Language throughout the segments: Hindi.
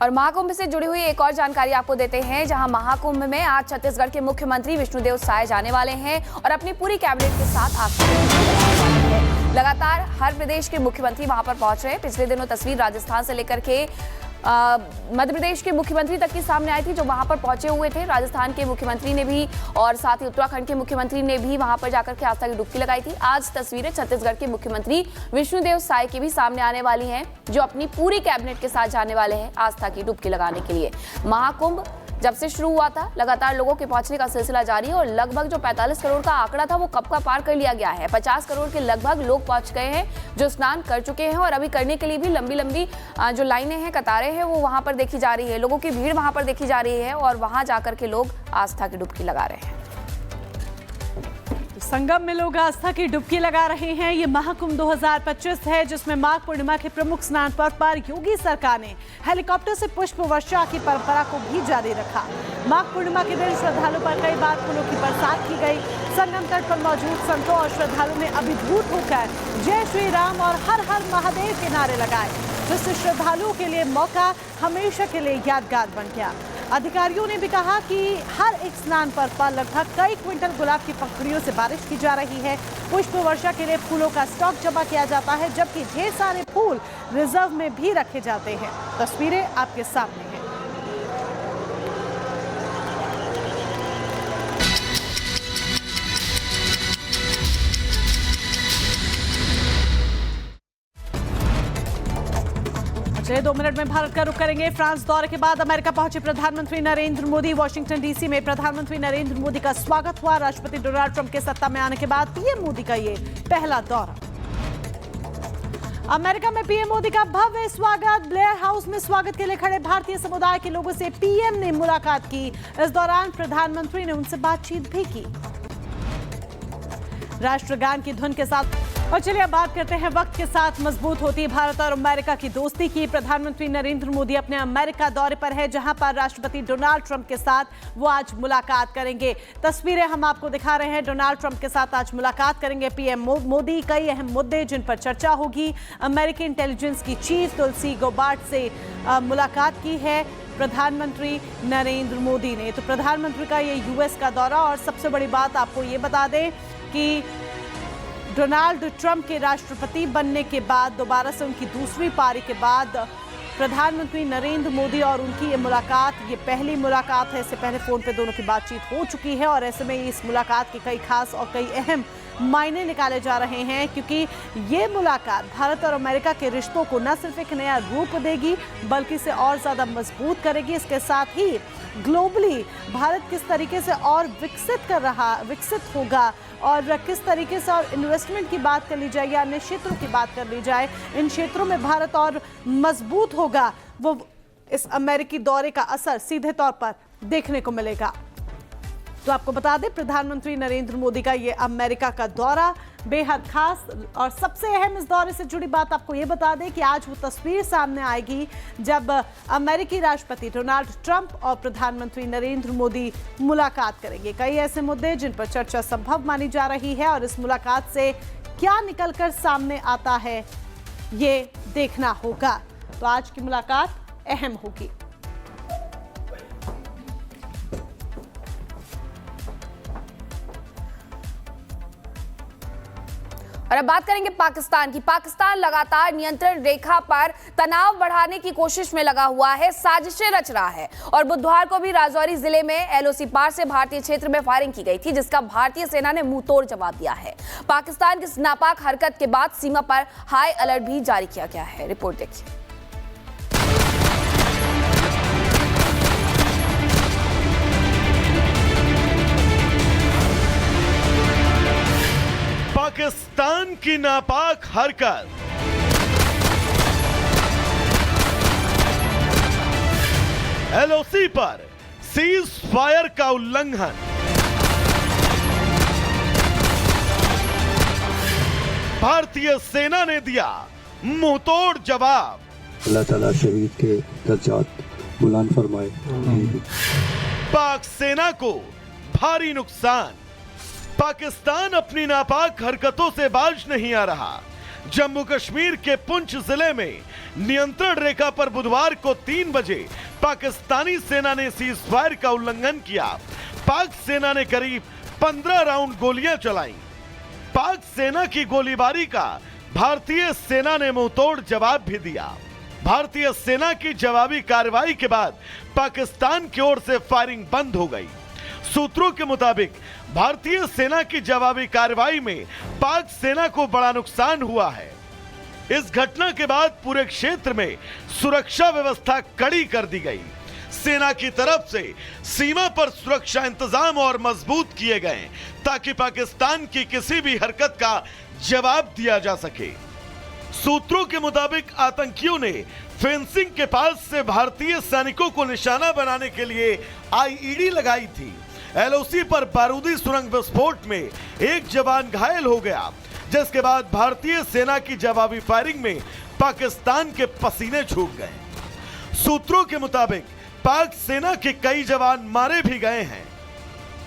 और महाकुंभ से जुड़ी हुई एक और जानकारी आपको देते हैं, जहां महाकुंभ में आज छत्तीसगढ़ के मुख्यमंत्री विष्णुदेव साय जाने वाले हैं और अपनी पूरी कैबिनेट के साथ लगातार हर प्रदेश के मुख्यमंत्री वहां पर पहुंच रहे हैं। पिछले दिनों तस्वीर राजस्थान से लेकर के मध्य प्रदेश के मुख्यमंत्री तक की सामने आई थी, जो वहां पर पहुंचे हुए थे। राजस्थान के मुख्यमंत्री ने भी और साथ ही उत्तराखंड के मुख्यमंत्री ने भी वहां पर जाकर के आस्था की डुबकी लगाई थी। आज तस्वीरें छत्तीसगढ़ के मुख्यमंत्री विष्णुदेव साय की भी सामने आने वाली हैं, जो अपनी पूरी कैबिनेट के साथ जाने वाले हैं आस्था की डुबकी लगाने के लिए। महाकुंभ जब से शुरू हुआ था, लगातार लोगों के पहुंचने का सिलसिला जारी है और लगभग जो 45 करोड़ का आंकड़ा था वो कब का पार कर लिया गया है। 50 करोड़ के लगभग लोग पहुंच गए हैं जो स्नान कर चुके हैं और अभी करने के लिए भी लंबी लंबी जो लाइनें हैं, कतारें हैं, वो वहां पर देखी जा रही है। लोगों की भीड़ वहां पर देखी जा रही है और वहां जाकर के लोग आस्था की डुबकी लगा रहे हैं। संगम में लोग आस्था की डुबकी लगा रहे हैं। ये महाकुंभ 2025 है, जिसमें माघ पूर्णिमा के प्रमुख स्नान पर्व पर योगी सरकार ने हेलीकॉप्टर से पुष्प वर्षा की परंपरा को भी जारी रखा। माघ पूर्णिमा के दिन श्रद्धालुओं पर कई बार फूलों की बरसात की गई। संगम तट पर मौजूद संतों और श्रद्धालुओं ने अभिभूत होकर जय श्री राम और हर हर महादेव के नारे लगाए, जिससे श्रद्धालुओं के लिए मौका हमेशा के लिए यादगार बन गया। अधिकारियों ने भी कहा कि हर एक स्नान पर्व पर लगभग कई क्विंटल गुलाब की पंखुड़ियों से बारिश की जा रही है। पुष्प वर्षा के लिए फूलों का स्टॉक जमा किया जाता है, जबकि ढेर सारे फूल रिजर्व में भी रखे जाते हैं। तस्वीरें आपके सामने हैं। चलिए 2 मिनट में भारत का रुख करेंगे। फ्रांस दौरे के बाद अमेरिका पहुंचे प्रधानमंत्री नरेंद्र मोदी। वॉशिंगटन डीसी में प्रधानमंत्री नरेंद्र मोदी का स्वागत हुआ। राष्ट्रपति डोनाल्ड ट्रंप के सत्ता में आने के बाद पीएम मोदी का ये पहला दौरा। अमेरिका में पीएम मोदी का भव्य स्वागत। ब्लेयर हाउस में स्वागत के लिए खड़े भारतीय समुदाय के लोगों से पीएम ने मुलाकात की। इस दौरान प्रधानमंत्री ने उनसे बातचीत भी की। राष्ट्रगान की धुन के साथ। और चलिए अब बात करते हैं वक्त के साथ मजबूत होती है भारत और अमेरिका की दोस्ती की। प्रधानमंत्री नरेंद्र मोदी अपने अमेरिका दौरे पर है, जहां पर राष्ट्रपति डोनाल्ड ट्रंप के साथ वो आज मुलाकात करेंगे। तस्वीरें हम आपको दिखा रहे हैं। डोनाल्ड ट्रंप के साथ आज मुलाकात करेंगे पीएम मोदी। कई अहम मुद्दे जिन पर चर्चा होगी। अमेरिकी इंटेलिजेंस की चीफ तुलसी गबार्ड से मुलाकात की है प्रधानमंत्री नरेंद्र मोदी ने। तो प्रधानमंत्री का ये यूएस का दौरा, और सबसे बड़ी बात आपको ये बता दें कि डोनाल्ड ट्रंप के राष्ट्रपति बनने के बाद दोबारा से उनकी दूसरी पारी के बाद प्रधानमंत्री नरेंद्र मोदी और उनकी ये मुलाकात, ये पहली मुलाकात है। इससे पहले फोन पे दोनों की बातचीत हो चुकी है और ऐसे में इस मुलाकात के कई खास और कई अहम मायने निकाले जा रहे हैं, क्योंकि ये मुलाकात भारत और अमेरिका के रिश्तों को न सिर्फ एक नया रूप देगी बल्कि इसे और ज़्यादा मजबूत करेगी। इसके साथ ही ग्लोबली भारत किस तरीके से और विकसित होगा और किस तरीके से और इन्वेस्टमेंट की बात कर ली जाए या अन्य क्षेत्रों की बात कर ली जाए, इन क्षेत्रों में भारत और मजबूत होगा, वो इस अमेरिकी दौरे का असर सीधे तौर पर देखने को मिलेगा। तो आपको बता दें, प्रधानमंत्री नरेंद्र मोदी का ये अमेरिका का दौरा बेहद खास, और सबसे अहम इस दौरे से जुड़ी बात आपको ये बता दें कि आज वो तस्वीर सामने आएगी जब अमेरिकी राष्ट्रपति डोनाल्ड ट्रंप और प्रधानमंत्री नरेंद्र मोदी मुलाकात करेंगे। कई ऐसे मुद्दे जिन पर चर्चा संभव मानी जा रही है और इस मुलाकात से क्या निकलकर सामने आता है ये देखना होगा। तो आज की मुलाकात अहम होगी। और अब बात करेंगे पाकिस्तान की। पाकिस्तान लगातार नियंत्रण रेखा पर तनाव बढ़ाने की कोशिश में लगा हुआ है, साजिशें रच रहा है। और बुधवार को भी राजौरी जिले में एलओसी पार से भारतीय क्षेत्र में फायरिंग की गई थी, जिसका भारतीय सेना ने मुंहतोड़ जवाब दिया है। पाकिस्तान की इस नापाक हरकत के बाद सीमा पर हाई अलर्ट भी जारी किया गया है। रिपोर्ट देखिए। पाकिस्तान की नापाक हरकत, एलओसी पर सीज फायर का उल्लंघन, भारतीय सेना ने दिया मुंहतोड़ जवाब। अल्लाह ताला शहीद के दर्जात बुलंद फरमाए। पाक सेना को भारी नुकसान। पाकिस्तान अपनी नापाक हरकतों से बाज नहीं आ रहा। जम्मू कश्मीर के पुंछ जिले में नियंत्रण रेखा पर बुधवार को 3 बजे पाकिस्तानी सेना ने सीज फायर का उल्लंघन किया। पाक सेना ने करीब 15 राउंड गोलियां चलाई। पाक सेना की गोलीबारी का भारतीय सेना ने मुंहतोड़ जवाब भी दिया। भारतीय सेना की जवाबी कार्रवाई के बाद पाकिस्तान की ओर से फायरिंग बंद हो गई। सूत्रों के मुताबिक भारतीय सेना की जवाबी कार्रवाई में पाक सेना को बड़ा नुकसान हुआ है। इस घटना के बाद पूरे क्षेत्र में सुरक्षा व्यवस्था कड़ी कर दी गई। सेना की तरफ से सीमा पर सुरक्षा इंतजाम और मजबूत किए गए ताकि पाकिस्तान की किसी भी हरकत का जवाब दिया जा सके। सूत्रों के मुताबिक आतंकियों ने फेंसिंग के पास से भारतीय सैनिकों को निशाना बनाने के लिए आईईडी लगाई थी। एलओसी पर बारूदी सुरंग विस्फोट में एक जवान घायल हो गया, जिसके बाद भारतीय सेना की जवाबी फायरिंग में पाकिस्तान के पसीने छूट गए। सूत्रों के मुताबिक पाक सेना के कई जवान मारे भी गए हैं।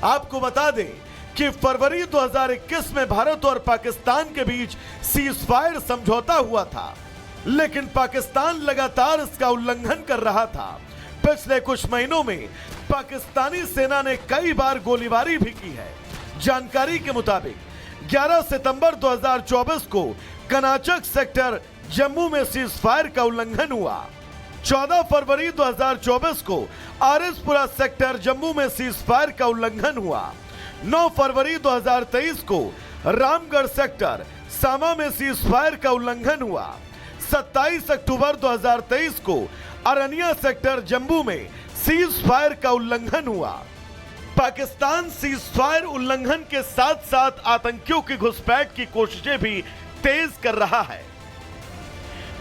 आपको बता दें कि फरवरी 2021 में भारत और पाकिस्तान के बीच सीज फायर समझौता हुआ था, लेकिन पाकिस्तान लगातार इसका उल्लंघन कर रहा था। पिछले कुछ महीनों में पाकिस्तानी सेना ने कई बार गोलीबारी भी की है। जानकारी के मुताबिक 11 सितंबर 2024 को कनाचक सेक्टर जम्मू में सीज फायर का उल्लंघन हुआ। 14 फरवरी 2024 को आरएसपुरा सेक्टर जम्मू में सीज फायर का उल्लंघन हुआ। 9 फरवरी 2023 को रामगढ़ सेक्टर सामा में सीज फायर का उल्लंघन हुआ। 27 अक्टूबर 2023 को अरनिया सेक्टर जम्मू में सीज फायर का उल्लंघन हुआ। पाकिस्तान सीज फायर उल्लंघन के साथ साथ आतंकियों की घुसपैठ की कोशिशें भी तेज कर रहा है।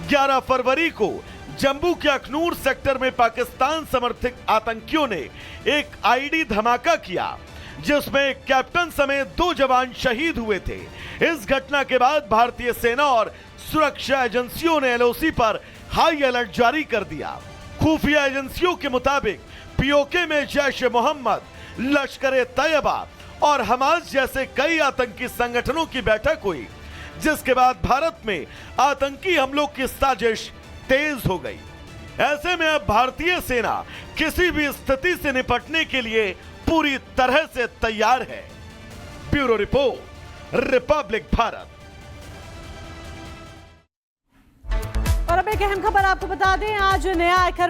11 फरवरी को जम्मू के अखनूर सेक्टर में पाकिस्तान समर्थित आतंकियों ने एक आईडी धमाका किया, जिसमें कैप्टन समेत 2 जवान शहीद हुए थे। इस घटना के बाद भारतीय सेना और सुरक्षा एजेंसियों ने एलओसी पर हाई अलर्ट जारी कर दिया। खुफिया एजेंसियों के मुताबिक पीओके में जैश ए मोहम्मद, लश्कर तैयबा और हमास जैसे कई आतंकी संगठनों की बैठक हुई, जिसके बाद भारत में आतंकी हमलों की साजिश तेज हो गई। ऐसे में अब भारतीय सेना किसी भी स्थिति से निपटने के लिए पूरी तरह से तैयार है। Bureau report, Republic Bharat. और अब एक अहम खबर आपको बता दें, आज नया आयकर